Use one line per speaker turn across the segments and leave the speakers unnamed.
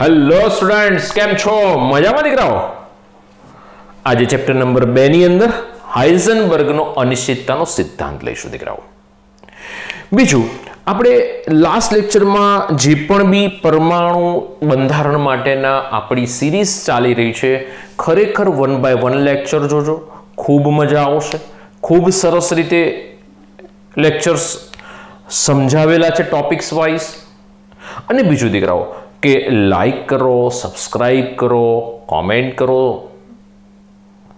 Hello students, કેમ છો? મજામાં દીકરાઓ? આજે ચેપ્ટર નંબર 2 ની અંદર હાઇઝનબર્ગનો અનિશ્ચિતતાનો સિદ્ધાંત લઈશું દીકરાઓ. બીજું, આપણે લાસ્ટ લેક્ચરમાં જે પણ બી પરમાણુ બંધારણ માટેના આપણી સિરીઝ ચાલી રહી છે, ખરેખર 1 by 1 લેક્ચર જોજો, ખૂબ મજા આવશે. ખૂબ સરસ રીતે લેક્ચર્સ સમજાવેલા છે ટોપિક્સ વાઇઝ. અને બીજું દીકરાઓ કે લાઈક કરો, સબસ્ક્રાઇબ કરો, કોમેન્ટ કરો,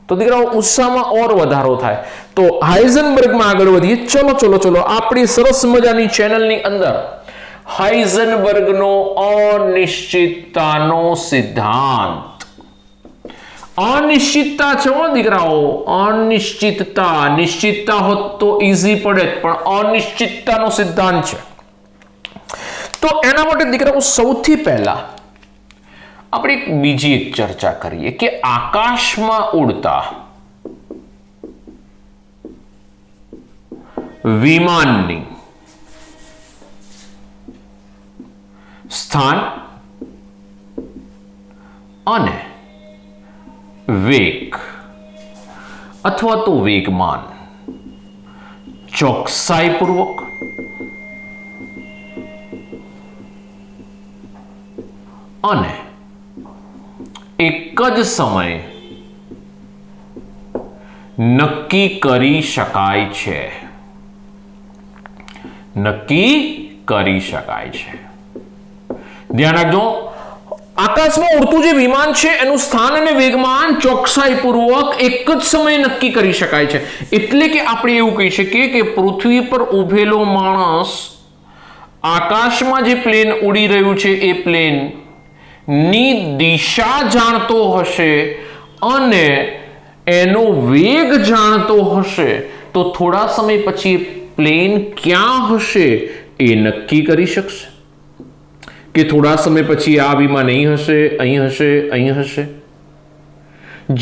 તો દીકરાઓ ઉત્સાહમાં ઓર વધારો થાય. તો હાઇઝનબર્ગમાં આગળ વધીએ. ચલો આપણી સરસ મજાની ચેનલની અંદર હાઇઝનબર્ગનો અનિશ્ચિતતાનો સિદ્ધાંત. અનિશ્ચિતતા છે હો દીકરાઓ, અનિશ્ચિતતા. નિશ્ચિતતા હોત તો ઈઝી પડે, પણ અનિશ્ચિતતાનો સિદ્ધાંત છે. તો એના માટે દીકરાઓ સૌથી પહેલા આપણે બીજી એક ચર્ચા કરીએ કે આકાશમાં ઉડતા વિમાનની સ્થાન અને વેગ અથવા તો વેગમાન ચોકસાઈપૂર્વક અને એક જ સમયે નક્કી કરી શકાય છે. નક્કી કરી શકાય છે. ધ્યાન રાખજો, આકાશમાં ઉડતું જે વિમાન છે એનું સ્થાન અને વેગમાન ચોકસાઈપૂર્વક એક જ સમયે નક્કી કરી શકાય છે. એટલે કે આપણે એવું કહી શકીએ કે પૃથ્વી પર ઉભેલો માણસ આકાશમાં જે પ્લેન ઉડી રહ્યું છે એ પ્લેન ની દિશા જાણતો હશે અને એનો વેગ જાણતો હશે, તો થોડા સમય પછી પ્લેન ક્યાં હશે એ નક્કી કરી શકશે. કે થોડા સમય પછી આ વિમાન અહીં હશે, અહીં હશે, અહીં હશે.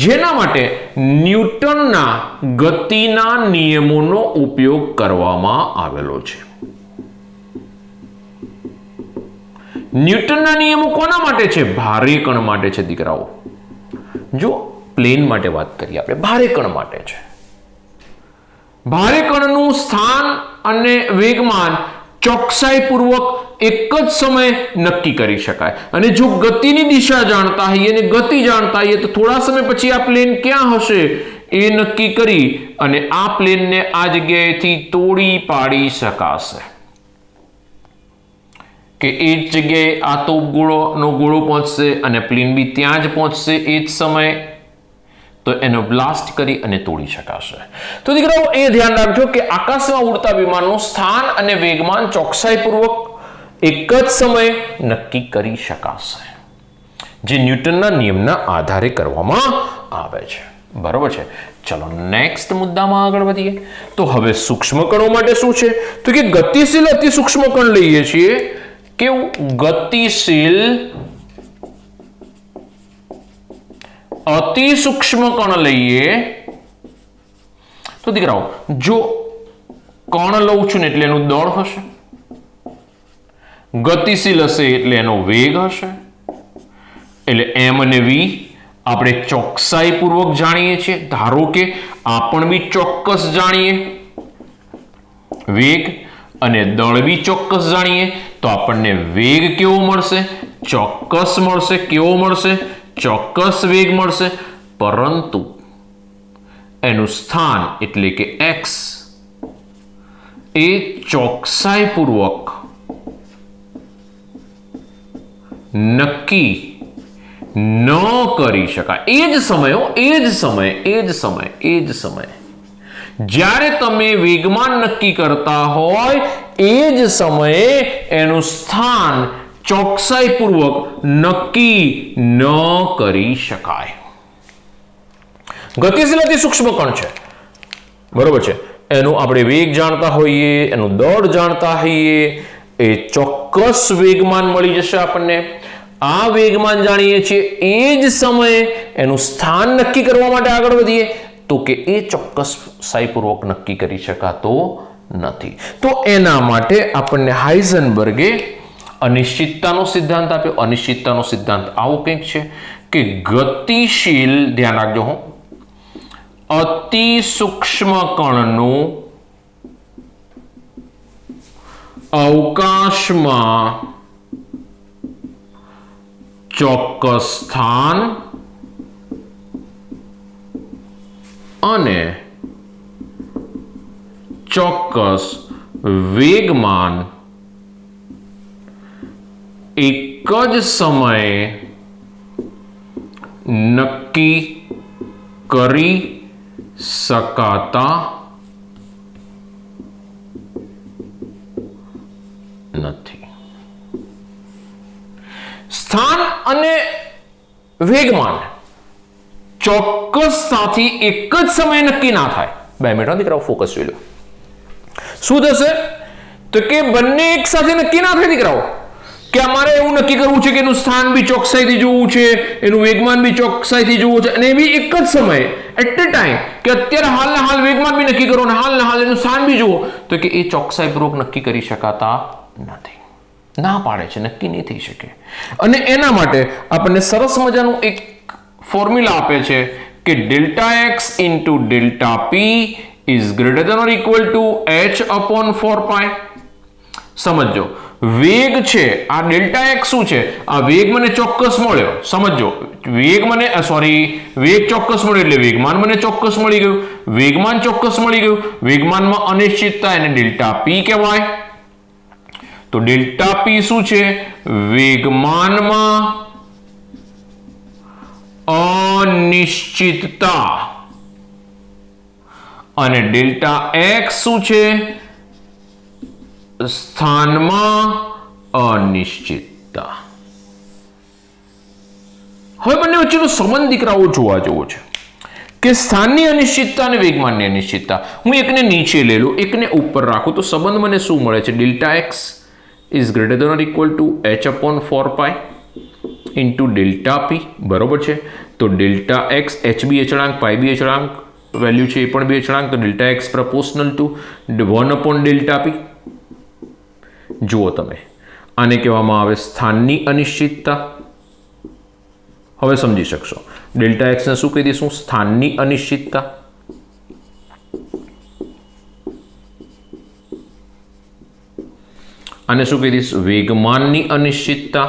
જેના માટે ન્યૂટનના ગતિના નિયમોનો ઉપયોગ કરવામાં આવેલો છે. ન્યૂટનના નિયમો કોના માટે છે? ભારે કણ માટે છે દીકરાઓ. જો પ્લેન માટે વાત કરીએ આપણે, ભારે કણ માટે છે. ભારે કણનું સ્થાન અને વેગમાન ચોકસાઈપૂર્વક એક જ સમયે નક્કી કરી શકાય. અને જો ગતિની દિશા જાણતા હોઈએ અને ગતિ જાણતા હોઈએ તો થોડા સમય પછી આ પ્લેન ક્યાં હશે એ નક્કી કરી અને આ પ્લેનને આ જગ્યાએથી તોડી પાડી શકાશે. કે એ જ જગ્યાએ આ તોપગોળોનો ગોળો પહોંચશે અને પ્લેન બી ત્યાં જ પહોંચશે એ જ સમયે, તો એનો બ્લાસ્ટ કરી અને તોડી શકાશે. તો દીકરાઓ એ ધ્યાન રાખજો કે આકાશમાં ઉડતા વિમાનનું સ્થાન અને વેગમાન ચોકસાઈપૂર્વક એક જ સમયે નક્કી કરી શકાશે, જે ન્યૂટનના નિયમના આધારે કરવામાં આવે છે. બરોબર છે. ચલો નેક્સ્ટ મુદ્દામાં આગળ વધીએ. તો હવે સૂક્ષ્મ કણો માટે શું છે? તો કે ગતિશીલ અતિ સૂક્ષ્મ કણ લઈએ છીએ. કેવું? ગતિશીલ અતિ સૂક્ષ્મ કણ લઈએ તો દીકરાઓ જો કણ લઉં છું ને એટલે એનું દળ હશે, ગતિશીલ હશે એટલે એનો વેગ હશે. એટલે m અને v આપણે ચોકસાઈપૂર્વક જાણીએ છીએ. ધારો કે આ પણ બી ચોક્કસ જાણીએ, વેગ અને દળ બી ચોક્કસ જાણીએ, તો આપણને વેગ કેવો મળશે? ચોક્કસ મળશે. કેવો મળશે? ચોક્કસ વેગ મળશે. પરંતુ એનું સ્થાન એટલે કે x એ ચોકસાઈપૂર્વક નક્કી ન કરી શકાય. એ જ સમયે જ્યારે તમે વેગમાન નક્કી કરતા હોય એ જ સમયે એનું સ્થાન ચોકસાઈપૂર્વક નક્કી ન કરી શકાય. ગતિશીલ અતિ સૂક્ષ્મ કણ છે, બરોબર છે. એનું આપણે વેગ જાણતા હોઈએ, એનું દળ જાણતા હોઈએ, એ ચોક્કસ વેગમાન મળી જશે આપણને. આ વેગમાન જાણીએ છીએ એ જ સમયે એનું સ્થાન નક્કી કરવા માટે આગળ વધીએ તો કે એ ચોક્કસાઈપૂર્વક નક્કી કરી શકાતો નથી. તો એના માટે આપણને હાઇઝનબર્ગે અનિશ્ચિતતાનો સિદ્ધાંત આપ્યો. અનિશ્ચિતતાનો સિદ્ધાંત આવો કંઈક છે કે ગતિશીલ, ધ્યાન રાખજો હો, અતિ સૂક્ષ્મ કણનું અવકાશમાં ચોક્કસ સ્થાન અને ચોક્કસ વેગમાન એક જ સમયે નક્કી કરી શકાતા નથી. સ્થાન અને વેગમાન ચોક્કસતાથી એક જ સમયે નક્કી ના થાય. 2 મિનિટ દીકરાઓ, ફોકસ જોઈ લો. શું થશે તો કે બંને એક સાથે નક્કી ના થાય દીકરાઓ, કે અમારે એવું નક્કી કરવું છે કે એનું સ્થાન બી ચોકસાઈથી જોવું છે, એનું વેગમાન બી ચોકસાઈથી જોવું છે, અને એ બી એક જ સમયે એટ એ ટાઈમ, કે અત્યારે હાલના હાલ વેગમાન બી નક્કી કરો અને હાલના હાલ એનું સ્થાન બી જુઓ, તો કે એ ચોકસાઈપૂર્વક નક્કી કરી શકાતા નથી. ના પાડે છે, નક્કી નહીં થઈ શકે. અને એના માટે આપણને સરસ મજાનું એક ફોર્મ્યુલા આપે છે કે delta X into delta P is greater than or equal to h upon 4π. સમજો, વેગ છે આ ડેલ્ટા એક્સ શું છે, આ વેગ મને ચોક્કસ મળ્યો. સમજો, વેગ મને વેગ ચોક્કસ મળ્યો એટલે વેગમાન મને ચોક્કસ મળી ગયું. વેગમાન ચોક્કસ મળી ગયું, વેગમાનમાં અનિશ્ચિતતા એને ડેલ્ટા પી કહેવાય. તો ડેલ્ટા પી શું છે, વેગમાનમાં અનિશ્ચિતતા, અને ડેલ્ટા એક્સ શું છે, સ્થાનમાં અનિશ્ચિતતા. હવે બંને વચ્ચેનો સંબંધ દીકરાઓ જોવા જેવો છે કે સ્થાનની અનિશ્ચિતતા અને વેગમાનની અનિશ્ચિતતા. હું એકને નીચે લઈ લઉં, એકને ઉપર રાખું, તો સંબંધ મને શું મળે છે, delta X is greater than or equal to h upon 4π into delta P. બરોબર છે. તો ડેલ્ટા એક્સ, h બી અચળાંક, પાઈ બી અચળાંક વેલ્યુ છે, એ પણ બી અચળાંક, તો delta x proportional two 1 upon delta પી. જુઓ તમે, આને કહેવામાં આવે સ્થાનની અનિશ્ચિતતા. હવે સમજી શકશો, ડેલ્ટા એક્સ ને શું કહી દઈશું, સ્થાનની અનિશ્ચિતતા. આને શું કહી દઈશ, વેગમાનની અનિશ્ચિતતા.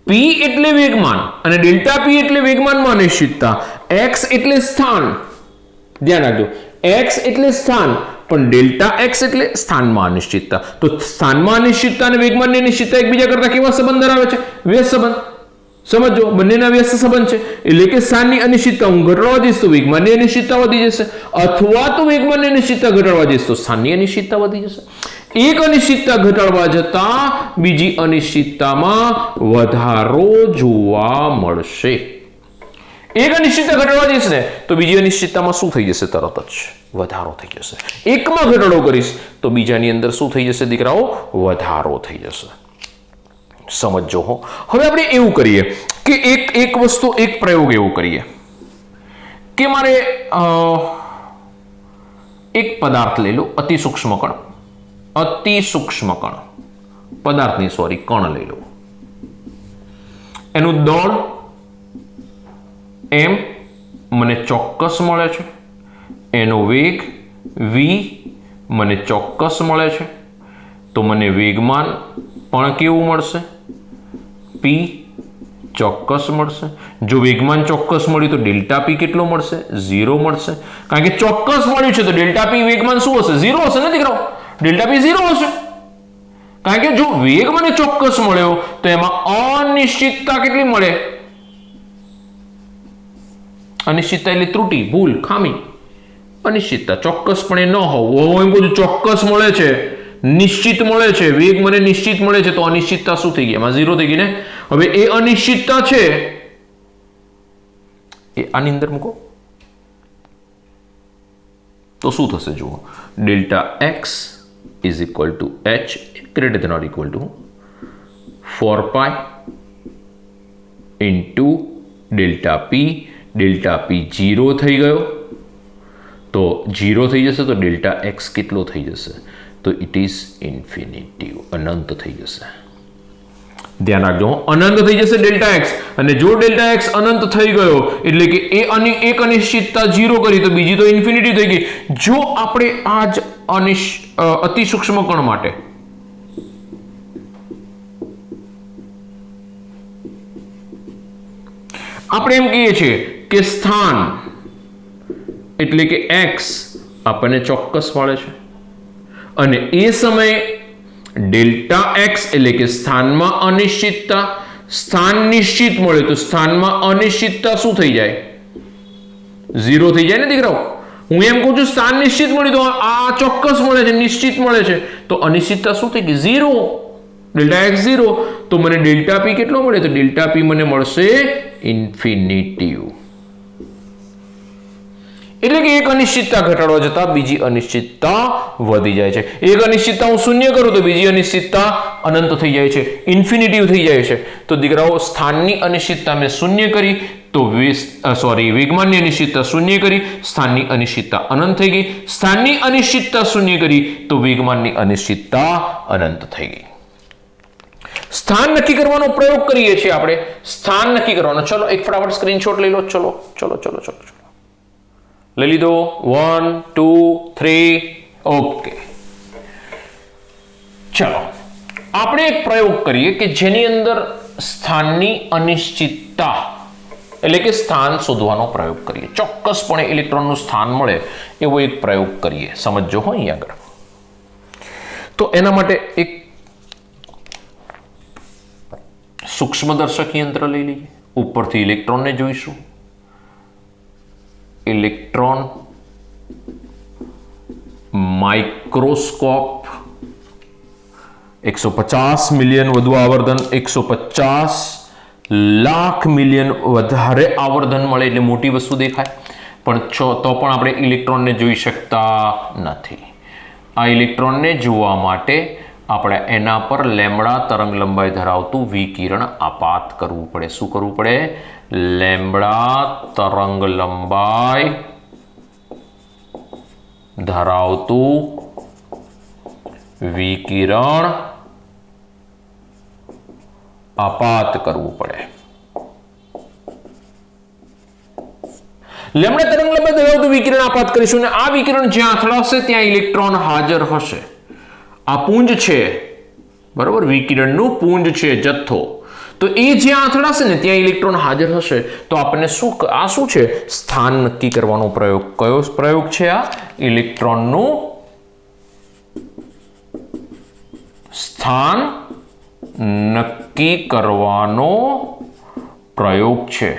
પી એટલે વેગમાન અને ડેલ્ટા પી એટલે વેગમાનમાં અનિશ્ચિતતા. એક્સ એટલે સ્થાન, ધ્યાન રાખજો, એક્સ એટલે સ્થાન, પણ ડેલ્ટા એક્સ એટલે સ્થાનમાં અનિશ્ચિતતા. તો સ્થાનમાં અનિશ્ચિતતા અને વેગમાનની અનિશ્ચિતતા એકબીજા કરતા કેવા સંબંધ ધરાવે છે, વ્યસ્ત સંબંધ. સમજો, બંનેના વ્યસ્ત સંબંધ છે, એટલે કે સ્થાનની અનિશ્ચિતતા હું ઘટાડવા જઈશ તો વેગમાનની અનિશ્ચિતતા વધી જશે, અથવા તો વેગમાનની અનિશ્ચિતતા ઘટાડવા જઈશ તો સ્થાનની અનિશ્ચિતતા વધી જશે. એક અનિશ્ચિતતા ઘટાડવા જતા બીજી અનિશ્ચિતતામાં વધારો જોવા મળશે. એક અનિશ્ચિતતા ઘટાડવા જઈશ ને તો બીજી અનિશ્ચિતતામાં શું થઈ જશે, તરત જ વધારો થઈ જશે. એકમાં ઘટાડો કરીશ તો બીજાની અંદર શું થઈ જશે દીકરાઓ, વધારો થઈ જશે. સમજો હો. હવે આપણે એવું કરીએ કે એક વસ્તુ, એક પ્રયોગ એવું કરીએ કે મારે એક પદાર્થ લઈ લો, અતિ સૂક્ષ્મ કણ પદાર્થની કણ લઈ લો. એનું દળ m મને ચોક્કસ મળે છે, એનો વેગ v મને ચોક્કસ મળે છે, તો મને વેગમાન પણ કેવું મળશે, p ચોક્કસ મળશે. જો વેગમાન ચોક્કસ મળ્યું તો ડેલ્ટા પી કેટલો મળશે, 0 મળશે. કારણ કે ચોક્કસ મળ્યું છે તો ડેલ્ટા પી વેગમાન શું હશે, 0 હશે ને દીકરાઓ, ડેલ્ટા પી 0 હશે. કારણ કે જો વેગ મને ચોક્કસ મળ્યો તો એમાં અનિશ્ચિતતા કેટલી મળે, અનિશ્ચિતતા એટલે ત્રુટિ, ભૂલ, ખામી. અનિશ્ચિતતા ચોક્કસપણે ન હોવું, એમ બધું ચોક્કસ મળે છે, નિશ્ચિત મળે છે, વેગ મને નિશ્ચિત મળે છે, તો અનિશ્ચિતતા શું થઈ ગઈ, એમાં 0 થઈ ગઈ ને. હવે એ અનિશ્ચિતતા છે એ આની અંદર મૂકો તો શું થશે જુઓ, delta X is equal to h greater than or equal to 4π into delta P 0 થઈ ગયો, તો 0 થઈ જશે તો ડેલ્ટા એક્સ કેટલો થઈ જશે, તો તો ઇટ ઇઝ ઇન્ફિનિટિવ, અનંત થઈ જશે. ધ્યાન રાખજો, અનંત થઈ જશે ડેલ્ટા એક્સ, અને જો ડેલ્ટા એક્સ અનંત થઈ ગયો એટલે કે એક અનિશ્ચિતતા 0 કરી તો બીજી તો ઇન્ફિનિટી થઈ ગઈ. જો આપણે આ જ અતિ સૂક્ષ્મ કણ માટે આપણે એમ કહીએ છીએ કે સ્થાન એટલે કે x આપણને ચોક્કસ મળે છે, અને એ સમયે ડેલ્ટા એક્સ એટલે કે સ્થાનમાં અનિશ્ચિતતા, સ્થાન નિશ્ચિત મળે તો સ્થાનમાં અનિશ્ચિતતા શું થઈ જાય? 0 થઈ જાય ને દીકરાઓ. હું એમ કહું છું સ્થાન નિશ્ચિત મળ્યું તો આ ચોક્કસ મળે છે, નિશ્ચિત મળે છે, તો અનિશ્ચિતતા શું થઈ ગઈ? 0. ડેલ્ટા એક્સ 0, તો મને ડેલ્ટા પી કેટલો મળે? તો ડેલ્ટા પી મને મળશે ઇન્ફિનિટિવ. એટલે કે એક અનિશ્ચિતતા ઘટાડવા જતા બીજી અનિશ્ચિતતા વધી જાય છે. એક અનિશ્ચિતતા હું શૂન્ય કરું તો બીજી અનિશ્ચિતતા અનંત થઈ જાય છે, ઇન્ફિનિટિવ થઈ જાય છે. તો દીકરાઓ સ્થાનની અનિશ્ચિતતા મેં શૂન્ય કરી તો વેગમાનની અનિશ્ચિતતા શૂન્ય કરી, સ્થાનની અનિશ્ચિતતા અનંત થઈ ગઈ. સ્થાનની અનિશ્ચિતતા શૂન્ય કરી તો વેગમાનની અનિશ્ચિતતા અનંત થઈ ગઈ. સ્થાન નક્કી કરવાનો પ્રયોગ કરીએ છીએ આપણે. સ્થાન નક્કી કરવાનો, ચલો એક ફટાફટ સ્ક્રીનશોટ લઈ લો. ચલો લઈ લીધો. 1 2 3 ઓકે. ચલો આપણે એક પ્રયોગ કરીએ કે જેની અંદર સ્થાનની અનિશ્ચિતતા એટલે કે સ્થાન શોધવાનો પ્રયોગ કરીએ. ચોક્કસપણે ઇલેક્ટ્રોનનું સ્થાન મળે એવો એક પ્રયોગ કરીએ. સમજો હો અહીં આગળ. તો એના માટે એક સૂક્ષ્મદર્શક યંત્ર લઈ લઈએ. ઉપરથી ઇલેક્ટ્રોનને જોઈશું. ઇલેક્ટ્રોન માઇક્રોસ્કોપ, 150 મિલિયન વધુ આવર્તન, 150 લાખ મિલિયન વધારે આવર્તન મળે એટલે મોટી વસ્તુ દેખાય, પણ તો પણ આપણે ઇલેક્ટ્રોનને જોઈ શકતા નથી. આ ઇલેક્ટ્રોનને જોવા માટે આપણે એના પર લેમ્બડા તરંગ લંબાઈ ધરાવતું વિકિરણ આપાત કરવું પડે. શું કરવું પડે? લેમ્બડા તરંગ લંબાઈ ધરાવતું વિકિરણ આપાત કરવું પડે. લેમ્બડા તરંગ લંબાઈ ધરાવતું વિકિરણ આપાત કરીશું, અને આ વિકિરણ જ્યાં અથડાશે ત્યાં ઇલેક્ટ્રોન હાજર હશે. આ પુંજ છે, બરોબર, વિકિરણનું પુંજ છે, જથ્થો. તો એ જ્યાં અથડાશે ને ત્યાં ઇલેક્ટ્રોન હાજર હશે. તો આપણને શું છે? સ્થાન નક્કી કરવાનો પ્રયોગ. કયો પ્રયોગ છે આ? ઇલેક્ટ્રોનનું સ્થાન નક્કી કરવાનો પ્રયોગ છે.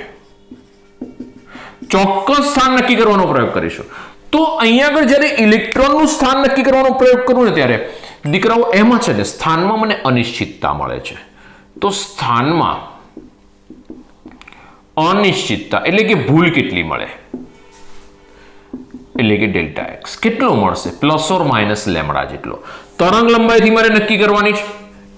ચોક્કસ સ્થાન નક્કી કરવાનો પ્રયોગ કરીશું. તો અહીંયા આગળ જ્યારે ઇલેક્ટ્રોનનું સ્થાન નક્કી કરવાનો પ્રયોગ કરું ને ત્યારે દીકરાઓ એમાં છે ને સ્થાનમાં મને અનિશ્ચિતતા મળે છે. તો સ્થાનમાં અનિશ્ચિતતા એટલે કે ભૂલ કેટલી મળે? એટલે કે ડેલ્ટા એક્સ કેટલો મળશે? પ્લસ ઓર માઇનસ લેમ્બડા જેટલો. તરંગ લંબાઈથી મારે નક્કી કરવાની છે.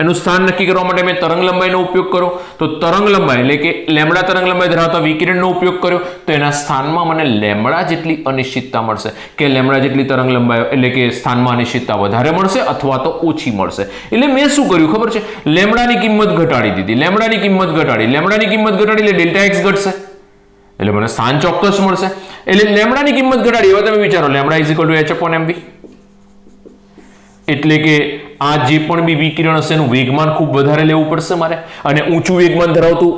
એનું સ્થાન નક્કી કરવા માટે મેં તરંગ લંબાઈનો ઉપયોગ કર્યો. તો તરંગ લંબાઈ એટલે કે લેમ્બડા તરંગ લંબાઈ ધરાવતા વિકિરણનો ઉપયોગ કર્યો તો એના સ્થાનમાં મને લેમ્બડા જેટલી અનિશ્ચિતતા મળશે, કે લેમ્બડા જેટલી તરંગ લંબાઈ એટલે કે સ્થાનમાં અનિશ્ચિતતા વધારે મળશે અથવા તો ઓછી મળશે. એટલે મેં શું કર્યું ખબર છે? લેમ્બડાની કિંમત ઘટાડી દીધી. લેમ્બડાની કિંમત ઘટાડી એટલે ડેલ્ટા એક્સ ઘટશે, એટલે મને સ્થાન ચોક્કસ મળશે. એટલે લેમ્બડાની કિંમત ઘટાડી. હવે તમે વિચારો lambda is equal two h/mv, એટલે કે આ જે પણ બી વિકિરણ હશે એનું વેગમાન ખૂબ વધારે લેવું પડશે મારે. અને ઊંચું વેગમાન ધરાવતું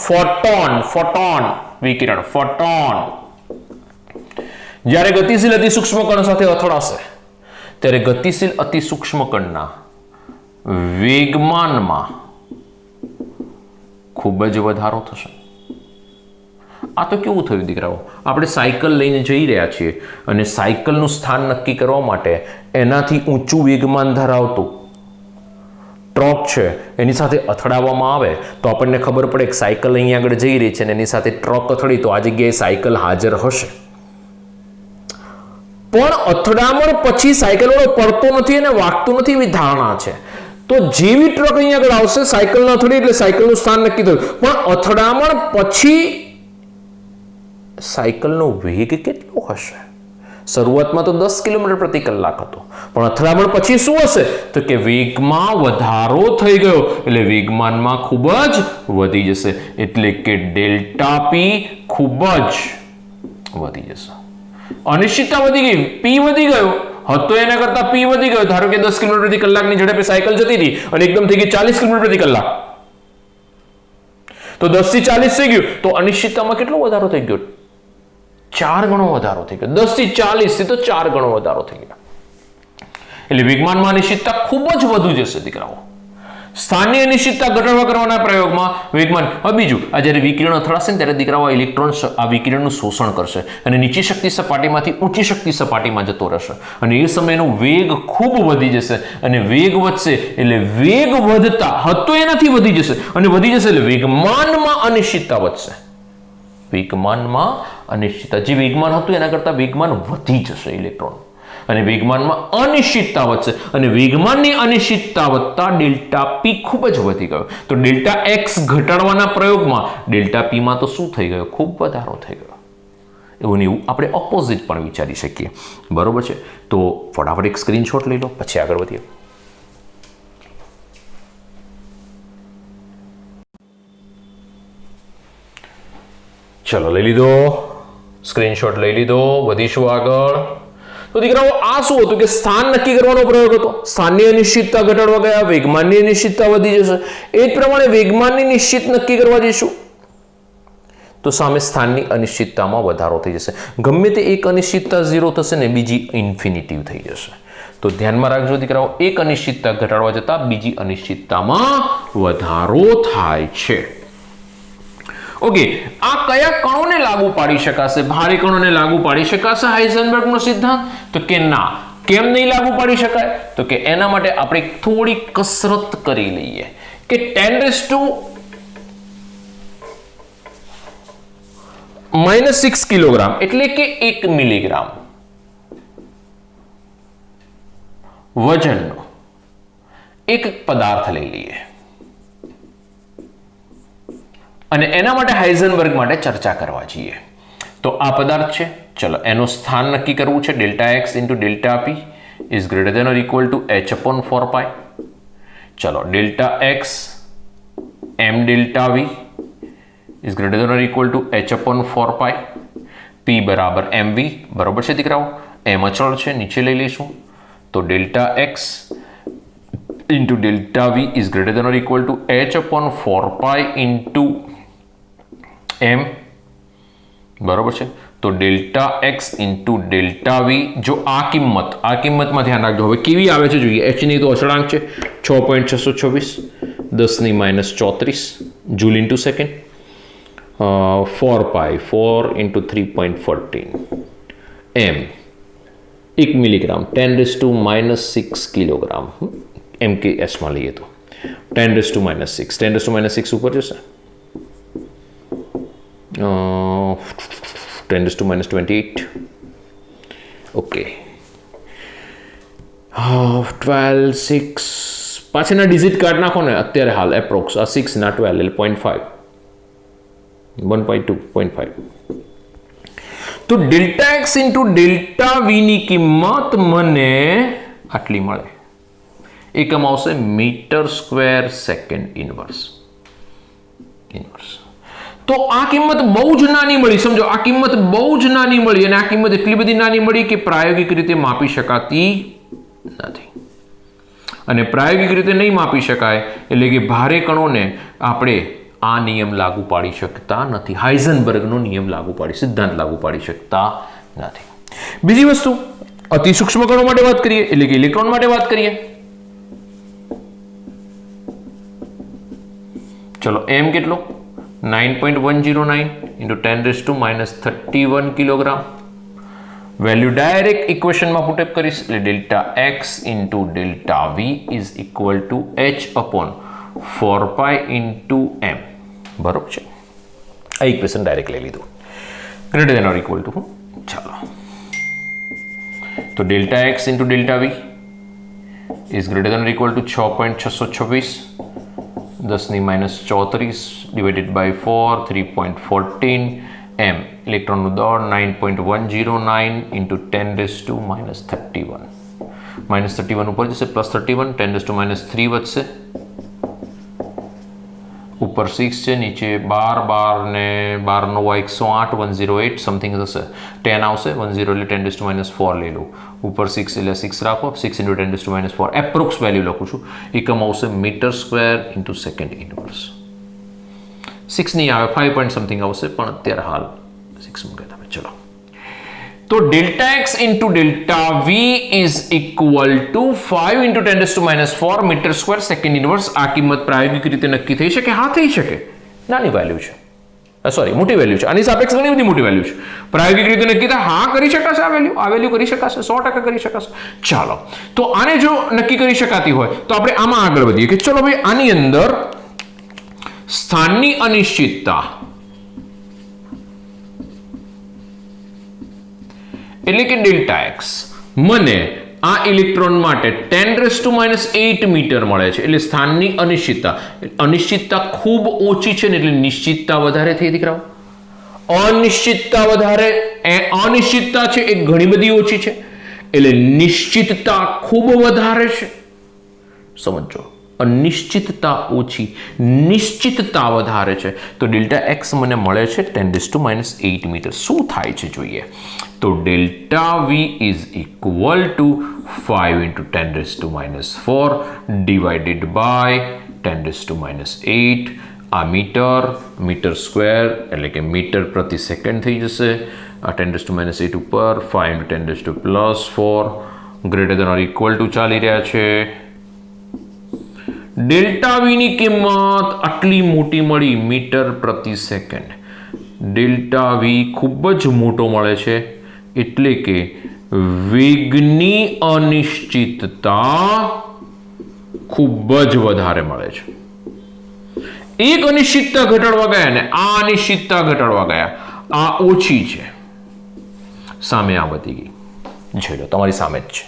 ફોટોન વિકિરણ, જ્યારે ગતિશીલ અતિ સૂક્ષ્મ કણ સાથે અથડાશે ત્યારે ગતિશીલ અતિ સૂક્ષ્મ કણના વેગમાનમાં ખૂબ જ વધારો થશે. આ તો કેવું થયું દીકરાઓ? આપણે સાયકલ લઈને જઈ રહ્યા છીએ અને સાયકલનું સ્થાન નક્કી કરવા માટે એનાથી ઊંચું વેગમાન ધરાવતું ટ્રક છે એની સાથે અથડાવવામાં આવે તો આપણને ખબર પડે કે સાયકલ અહીંયા આગળ જઈ રહી છે અને એની સાથે ટ્રક અથડી તો આ જગ્યાએ સાયકલ હાજર હશે. પણ અથડામણ પછી સાયકલ વાળો પડતો નથી અને વાગતું નથી એવી ધારણા છે. તો જેવી ટ્રક અહીંયા આગળ આવશે સાયકલ ન અથડી એટલે સાયકલનું સ્થાન નક્કી થયું. પણ અથડામણ પછી સાયકલનો વેગ કેટલો હશે? શરૂઆતમાં તો 10 કિલોમીટર પ્રતિ કલાક હતો, પણ અથડામણ પછી શું હશે તો કે વેગમાં વધારો થઈ ગયો, એટલે વેગમાનમાં ખૂબ જ વધી જશે, એટલે કે ડેલ્ટા પી ખૂબ જ વધી જશે. અનિશ્ચિતતા વધી ગઈ, પી વધી ગયો હતો, એના કરતા પી વધી ગયો. ધારો કે 10 કિલોમીટર પ્રતિ કલાકની ઝડપે સાયકલ જતી હતી અને એકદમ થઈ ગઈ 40 કિલોમીટર પ્રતિ કલાક, તો 10 થી 40 થઈ ગયું, તો અનિશ્ચિતતામાં કેટલો વધારો થઈ ગયો? 4 ગણો વધારો થઈ ગયો. 10 થી 40 થી તો 4 ગણો વધારો થઈ ગયો. એટલે વેગમાનમાં અનિશ્ચિતતા ખૂબ જ વધુ જશે દીકરાઓ. સ્થાનની અનિશ્ચિતતા ઘટાડવા કરવાના પ્રયોગમાં વેગમાન. હવે બીજું, આ જ્યારે વિકિરણ અથડાશે ને ત્યારે દીકરાઓ ઇલેક્ટ્રોન આ વિકિરણનું શોષણ કરશે અને નીચી શક્તિ સપાટીમાંથી ઊંચી શક્તિ સપાટીમાં જતો રહેશે, અને એ સમયનો વેગ ખૂબ વધી જશે, અને વેગ વધશે એટલે વેગ વધતા હતો એનાથી વધી જશે, અને વધી જશે એટલે વેગમાનમાં અનિશ્ચિતતા વધશે. વેગમાનમાં અનિશ્ચિતતા, જે વેગમાન હતું એના કરતા વેગમાન વધી જશે ઇલેક્ટ્રોન, અને વેગમાનમાં અનિશ્ચિતતા વધશે, અને વેગમાનની અનિશ્ચિતતા વધતા ડેલ્ટા પી ખૂબ જ વધી ગયો. તો ડેલ્ટા એક્સ ઘટાડવાના પ્રયોગમાં ડેલ્ટા પીમાં તો શું થઈ ગયો? ખૂબ વધારો થઈ ગયો. એવું ને એવું આપણે ઓપોઝિટ પણ વિચારી શકીએ. બરોબર છે? તો ફટાફટ એક સ્ક્રીનશોટ લઈ લો, પછી આગળ વધીએ. ચલો લઈ લીધો, સ્ક્રીનશોટ લઈ લીધો, વધીશું આગળ. તો દીકરાઓ આ શું હતું કે સ્થાન નક્કી કરવાનો પ્રયોગ હતો. સ્થાનની અનિશ્ચિતતા ઘટાડવા ગયા, વેગમાનની અનિશ્ચિતતા વધી જશે. એ જ પ્રમાણે વેગમાનની નિશ્ચિત નક્કી કરવા જઈશું તો સામે સ્થાનની અનિશ્ચિતતામાં વધારો થઈ જશે. ગમે તે એક અનિશ્ચિતતા 0 થશે ને બીજી ઇન્ફિનિટિવ થઈ જશે. તો ધ્યાનમાં રાખજો દીકરાઓ, એક અનિશ્ચિતતા ઘટાડવા જતા બીજી અનિશ્ચિતતામાં વધારો થાય છે. ઓકે, આ કયા કણોને લાગુ પાડી શકાશે? ભારે કણોને લાગુ પાડી શકાશે હાઇઝનબર્ગનો સિદ્ધાંત? તો કે ના. કેમ નહીં લાગુ પાડી શકાય? તો કે એના માટે આપણે થોડી કસરત કરી લઈએ કે 10⁻⁻6 કિલોગ્રામ એટલે કે 1 મિલીગ્રામ વજનનો એક પદાર્થ લઈ લઈએ, અને એના માટે હાઇઝનબર્ગ માટે ચર્ચા કરવા જઈએ. તો આ પદાર્થ છે, ચલો એનું સ્થાન નક્કી કરવું છે. Delta X into delta P is greater than or equal to h/4π. ચલો delta X M delta V is greater than or equal to h/4π. P બરાબર mv. બરોબર છે દીકરાઓ? એમ અચળ છે, નીચે લઈ લઈશું. તો delta X into delta V is greater than or equal to h/4π into M. બરોબર છે? તો delta X into delta V, જો આ કિંમતમાં ધ્યાન રાખજો. હવે કેવી આવે છે જોઈએ. એચ ની તો અચળાંક છે 6.624 10⁻⁻34 જૂલ ઇન્ટુ સેકન્ડ. 4π 4 ઇન્ટુ 3.14 એમ 1 મિલીગ્રામ 10⁻⁻6 કિલોગ્રામ એમ કે એસમાં લઈએ તો 10⁻⁻6 10⁻⁻6 ઉપર જશે. 10⁻28. ઓકે, 12 6 પાછળના ડિજિટ કાઢ નાખો ને અત્યારે હાલ એપ્રોક્સ. આ 6 ના 12 એટલે 0.5 1.2 0.5. તો delta X into delta V ની કિંમત મને આટલી મળે. એકમ આવશે મીટર સ્ક્વેર સેકન્ડ ઇનવર્સ. તો આ કિંમત બહુ જ નાની મળી. સમજો, આ કિંમત બહુ જ નાની મળી, અને આ કિંમત એટલી બધી નાની મળી કે પ્રાયોગિક રીતે માપી શકાતી નથી. અને પ્રાયોગિક રીતે નહીં માપી શકાય એટલે કે ભારે કણોને આપણે આ નિયમ લાગુ પાડી શકતા નથી. હાઇઝનબર્ગનો નિયમ સિદ્ધાંત લાગુ પાડી શકતા નથી. બીજી વસ્તુ, અતિ સૂક્ષ્મ કણો માટે વાત કરીએ એટલે કે ઇલેક્ટ્રોન માટે વાત કરીએ. ચલો એમ કેટલો? 9.109 into 10⁻⁻31 કિલોગ્રામ. વેલ્યુ ડાયરેક્ટ ઇક્વેશનમાં પુટઅપ કરીશ એટલે delta X into delta V is equal to h/4π into M. બરોબર છે? આ ઇક્વેશન ડાયરેક્ટ લઈ લીધું. Greater than or equal to, ચાલો, તો delta X into delta V is greater than or equal to 6.626 10⁻⁻34 divided by 4 3.14 m ઇલેક્ટ્રોનનું દળ 9.109 into 10⁻31 -31 ઉપર જશે +31 10⁻³ વધશે ઉપર 6 છે નીચે 12 ને 12 9 108 108 સમથિંગ થશે 10 આવશે 10 એટલે 10⁻⁴ લઈ લો ઉપર 6 એટલે 6 રાખો 6 into 10⁻⁴ એપ્રોક્સ વેલ્યુ લખું છું એકમ આવશે મીટર² into સેકન્ડ ઇનવર્સ 6 નહીં આવે 5 પોઈન્ટ સમથિંગ આવશે પણ અત્યારે હાલ 6 મૂકે તમે ચલો તો delta X into delta V is equal to 5 into 10⁻⁴ metre second inverse આ કિંમત પ્રાયોગિક રીતે નક્કી થઈ શકે હા થઈ શકે નાની વેલ્યુ છે સોરી મોટી વેલ્યુ છે આની સાપેક્ષ ઘણી બધી મોટી વેલ્યુ છે પ્રાયોગિક રીતે નક્કી થાય હા કરી શકાશે આ વેલ્યુ કરી શકાશે 100% કરી શકાશે ચાલો તો આને જો નક્કી કરી શકાતી હોય તો આપણે આમાં આગળ વધીએ કે ચલો ભાઈ આની અંદર સ્થાનની અનિશ્ચિતતા એટલે કે ડેલ્ટા એક્સ મને આ ઇલેક્ટ્રોન માટે 10⁻8 મીટર મળે છે એટલે સ્થાનની અનિશ્ચિતતા ખૂબ ઓછી છે ને એટલે નિશ્ચિતતા વધારે થઈ દીકરાઓ અનિશ્ચિતતા છે એ ઘણી બધી ઓછી છે એટલે નિશ્ચિતતા ખૂબ વધારે છે સમજો અનિશ્ચિતતા ઓછી નિશ્ચિતતા વધારે છે તો ડેલ્ટા એક્સ મને મળે છે 10⁻8 મીટર શું થાય છે જોઈએ તો delta V is equal to 5 into 10⁻⁴ divided by 10⁻8 આ મીટર² એટલે કે મીટર પ્રતિ સેકન્ડ થઈ જશે આ 10⁻8 ઉપર 5 into 10⁻⁴ greater than or equal to ચાલી રહ્યા છે ડેલ્ટા વી ની કિંમત આટલી મોટી મળી મીટર પ્રતિ સેકન્ડ ડેલ્ટા વી ખૂબ જ મોટો મળે છે એટલે કે વેગની અનિશ્ચિતતા ખૂબ જ વધારે મળે છે એક અનિશ્ચિતતા ઘટાડવા ગયા ને આ અનિશ્ચિતતા ઘટાડવા ગયા આ ઓછી છે સામે આ વધી ગઈ જોઈ લો તમારી સામે જ છે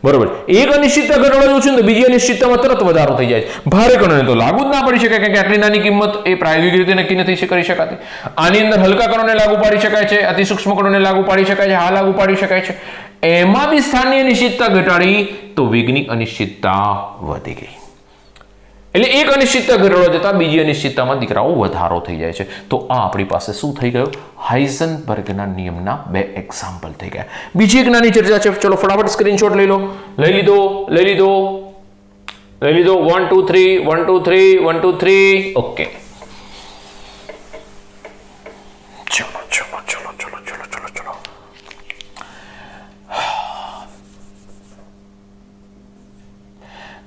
બરોબર એક અનિશ્ચિતતા ઘટાડવા જવું છે તો બીજી અનિશ્ચિતતામાં તરત વધારો થઈ જાય છે ભારે કણોને તો લાગુ જ ના પડી શકે કારણ કે આટલી નાની કિંમત એ પ્રાયોગિક રીતે નક્કી નથી કરી શકાતી આની અંદર હલકા કણોને લાગુ પાડી શકાય છે અતિ સૂક્ષ્મ કણોને લાગુ પાડી શકાય છે હા લાગુ પાડી શકાય છે એમાં બી સ્થાનની અનિશ્ચિતતા ઘટાડી તો વેગની અનિશ્ચિતતા વધી ગઈ એટલે એક અનિશ્ચિતતા ઘટાડવા જતા બીજી અનિશ્ચિતતામાં દીકરાઓ વધારો થઈ જાય છે તો આ આપણી પાસે શું થઈ ગયું હાઇઝનબર્ગના નિયમના બે એક્ઝામ્પલ થઈ ગયા બીજી એક નાની ચર્ચા છે ચલો ફટાફટ સ્ક્રીનશોટ લઈ લીધો 1 2 3 ઓકે ચલો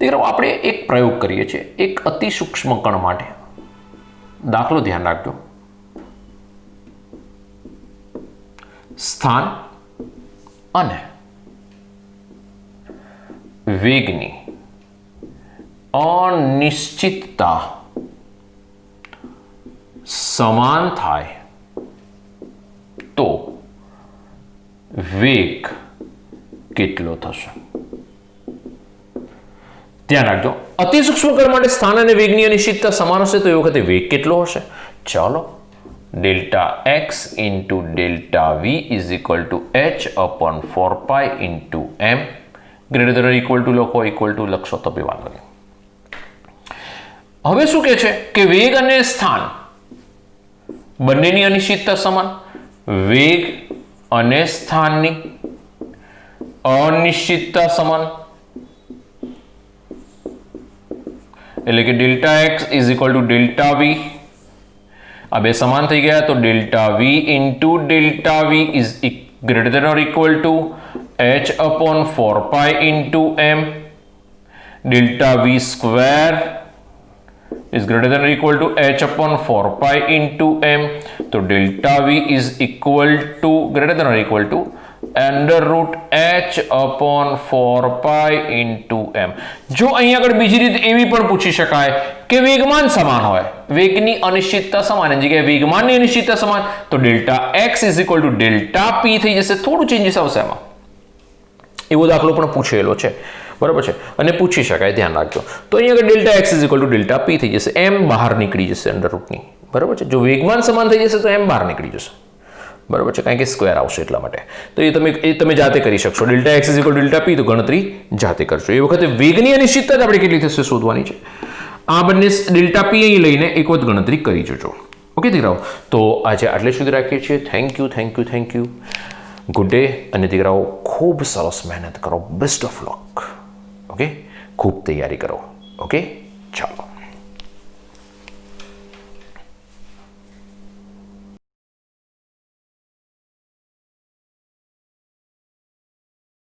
દીકરાઓ આપણે એક પ્રયોગ કરીએ છીએ એક અતિ સૂક્ષ્મ કણ માટે દાખલો ધ્યાન રાખજો સ્થાન અને વેગની અનિશ્ચિતતા સમાન થાય તો વેગ કેટલો થશે ધ્યાન રાખજો અતિ સૂક્ષ્મ કણ માટે સ્થાન અને વેગની અનિશ્ચિતતા સમાન હશે તો એ વખતે વેગ કેટલો હશે ચાલો delta X into delta V is equal to h/4π into m greater than or equal to લખો ઇક્વલ ટુ લખશો તો બી વાંધો નહીં હવે શું કહે છે કે વેગ અને સ્થાન બંનેની અનિશ્ચિતતા સમાન વેગ અને સ્થાનની અનિશ્ચિતતા સમાન એટલે કે delta X is equal to delta V આ બે સમાન થઈ ગયા તો delta V into delta V is greater than or equal to h/4π into m delta V square is greater than or equal to h/4π into m તો delta V is equal to greater than or equal to √h/4π into m જો અહીં આગળ બીજી રીત એવી પણ પૂછી શકાય કે વેગમાન સમાન હોય વેગની અનિશ્ચિતતા સમાન જગ્યાએ વેગમાનની અનિશ્ચિતતા સમાન તો delta x is equal to delta p થઈ જશે થોડું ચેન્જીસ આવશે એમાં એવો દાખલો પણ પૂછેલો છે બરાબર છે અને પૂછી શકાય ધ્યાન રાખજો તો અહીં આગળ delta x is equal to delta p થઈ જશે m બહાર નીકળી જશે અંડર રૂટની બરાબર છે જો વેગમાન સમાન થઈ જશે તો m બહાર નીકળી જશે બરાબર છે, કારણ કે સ્ક્વેર આવશે એટલા માટે. તો એ તમે જાતે કરી શકશો. Delta X is equal delta પી, તો ગણતરી જાતે કરશો. એ વખતે વેગની અનિશ્ચિતતા આપણે કેટલી થશે શોધવાની છે. આ બંને ડેલ્ટા પી અહીં લઈને એક વખત ગણતરી કરી જજો. ઓકે દીકરાઓ, તો આજે આટલે સુધી રાખીએ છીએ. Thank you. Good day. અને દીકરાઓ ખૂબ સરસ મહેનત કરો. Best of luck. ઓકે, ખૂબ તૈયારી કરો. ઓકે.